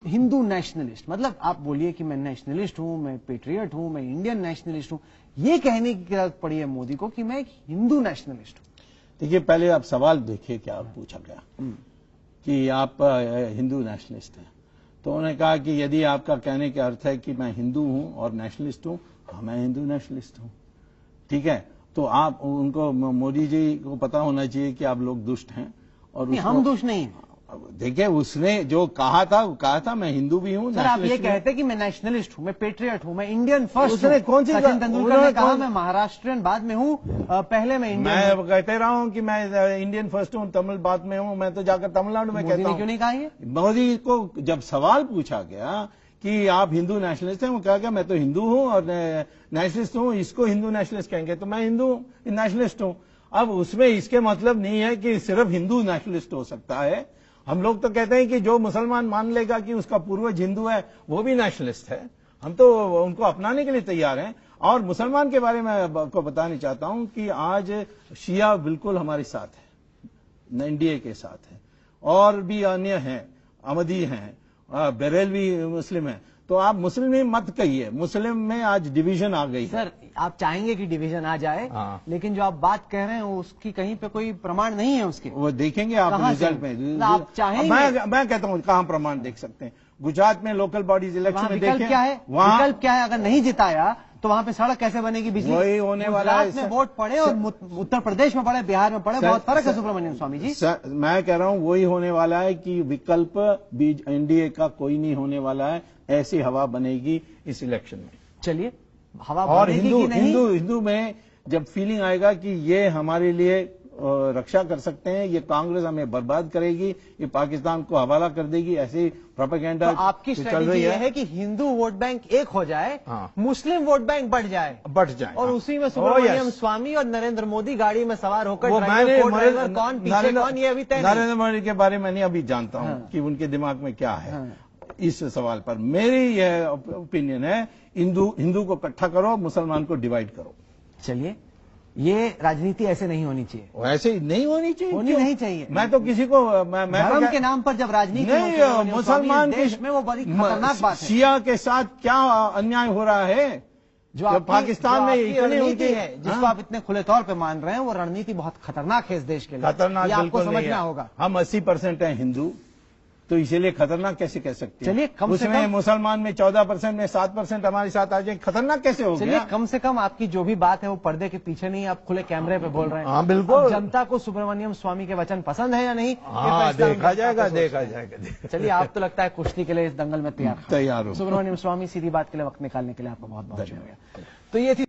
Hindu nationalist, मतलब आप बोलिए कि मैं नेशनलिस्ट हूं, मैं पेट्रियट हूं, मैं इंडियन नेशनलिस्ट हूं, ये कहने की जरूरत पड़ी है मोदी को कि मैं एक हिंदू नेशनलिस्ट हूं। देखिए, पहले आप सवाल देखिए क्या पूछा गया कि आप हिंदू नेशनलिस्ट हैं। तो उन्होंने कहा कि यदि आपका कहने का अर्थ है कि मैं हिंदू हूं और नेशनलिस्ट हूं, हाँ मैं हिंदू नेशनलिस्ट हूं, ठीक है। तो आप उनको, मोदी जी को पता होना चाहिए कि आप लोग दुष्ट हैं और हम दुष्ट नहीं हैं। देखिए, उसने जो कहा था वो कहा था मैं हिंदू भी हूं। सर, आप ये कहते कि मैं नेशनलिस्ट हूं, मैं पेट्रियट हूं, मैं इंडियन फर्स्ट। उसने कौन सी सचिन तेंदुलकर ने कहा मैं महाराष्ट्रियन बाद में हूं, पहले मैं इंडियन। मैं कहते रहा हूं कि मैं इंडियन फर्स्ट हूं, तमिल बाद में हूं। मैं तो जाकर तमिलनाडु में कहता हूं। क्यों नहीं कहा ये? मोदी को जब सवाल पूछा गया कि आप हिंदू नेशनलिस्ट हैं, वो कहा गया मैं तो हिंदू हूं और नेशनलिस्ट हूं, इसको हिंदू नेशनलिस्ट कहेंगे, तो मैं हिंदू नेशनलिस्ट हूं। अब उसमें इसके मतलब नहीं है कि सिर्फ हिंदू नेशनलिस्ट हो सकता है। हम लोग तो कहते हैं कि जो मुसलमान मान लेगा कि उसका पूर्वज हिंदू है वो भी नेशनलिस्ट है। हम तो उनको अपनाने के लिए तैयार हैं। और मुसलमान के बारे में आपको बताना चाहता हूं कि आज शिया बिल्कुल हमारे साथ है, एनडीए के साथ है, और भी अन्य हैं, अहमदी हैं, बरेलवी मुस्लिम है। तो आप मुस्लिम में मत कहिए, मुस्लिम में आज डिवीजन आ गई है। सर, आप चाहेंगे कि डिवीजन आ जाए, लेकिन जो आप बात कह रहे हैं उसकी कहीं पे कोई प्रमाण नहीं है उसके। वो देखेंगे आप रिजल्ट में। आप चाहेंगे? मैं कहता हूं कहां प्रमाण देख सकते हैं। गुजरात में लोकल बॉडीज इलेक्शन में देखें, क्या है, विकल्प क्या है? अगर नहीं जिताया तो वहां पे सड़क कैसे बनेगी, बिजली? वही होने वाला है। में वोट पड़े और उत्तर प्रदेश में पड़े, बिहार में पड़े, बहुत फर्क है सुब्रमण्यम स्वामी जी। मैं कह रहा हूं वही होने वाला है कि विकल्प बीज एनडीए का कोई नहीं होने वाला है। ऐसी हवा बनेगी इस इलेक्शन में। चलिए, हवा और हिंदू हिंदू में जब फीलिंग आएगा कि ये हमारे लिए रक्षा कर सकते हैं, ये कांग्रेस हमें बर्बाद करेगी, ये पाकिस्तान को हवाला कर देगी, ऐसी प्रोपेगेंडा तो आपकी स्ट्रेटेजी ये है कि हिंदू वोट बैंक एक हो जाए, मुस्लिम वोट बैंक बढ़ जाए और उसी में सुब्रमण्यम स्वामी और नरेंद्र मोदी गाड़ी में सवार होकर कौन पीछे कौन, ये अभी तय। नरेंद्र मोदी के बारे में नहीं अभी जानता हूं कि उनके दिमाग में क्या है। इस सवाल पर मेरी यह ओपिनियन है, हिंदू को इकट्ठा करो, मुसलमान को डिवाइड करो। चलिए, ये राजनीति ऐसे नहीं होनी चाहिए। ऐसे नहीं होनी चाहिए, नहीं चाहिए। मैं तो किसी को धर्म के नाम पर जब राजनीति नहीं, मुसलमान देश में वो बड़ी खतरनाक बात है। शिया के साथ क्या अन्याय हो रहा है जो पाकिस्तान में इतनी रणनीति है, जिसको आप इतने खुले तौर पे मान रहे हैं, वो रणनीति बहुत खतरनाक है इस देश के लिए। खतरनाक आपको समझना होगा। हम 80% हैं हिंदू, तो इसीलिए खतरनाक कैसे कह सकते हैं? चलिए, कम से कम मुसलमान में 14% में 7% हमारे साथ आ जाए, खतरनाक कैसे हो गया? चलिए, कम से कम आपकी जो भी बात है वो पर्दे के पीछे नहीं, आप खुले कैमरे पे बोल रहे हैं। हाँ, बिल्कुल। जनता को सुब्रमण्यम स्वामी के वचन पसंद है या नहीं, देखा जाएगा। चलिए, आप तो लगता है कुश्ती के लिए इस दंगल में तैयार हो। सुब्रमण्यम स्वामी, सीधी बात के लिए वक्त निकालने के लिए आपका बहुत बहुत शुक्रिया। तो ये थी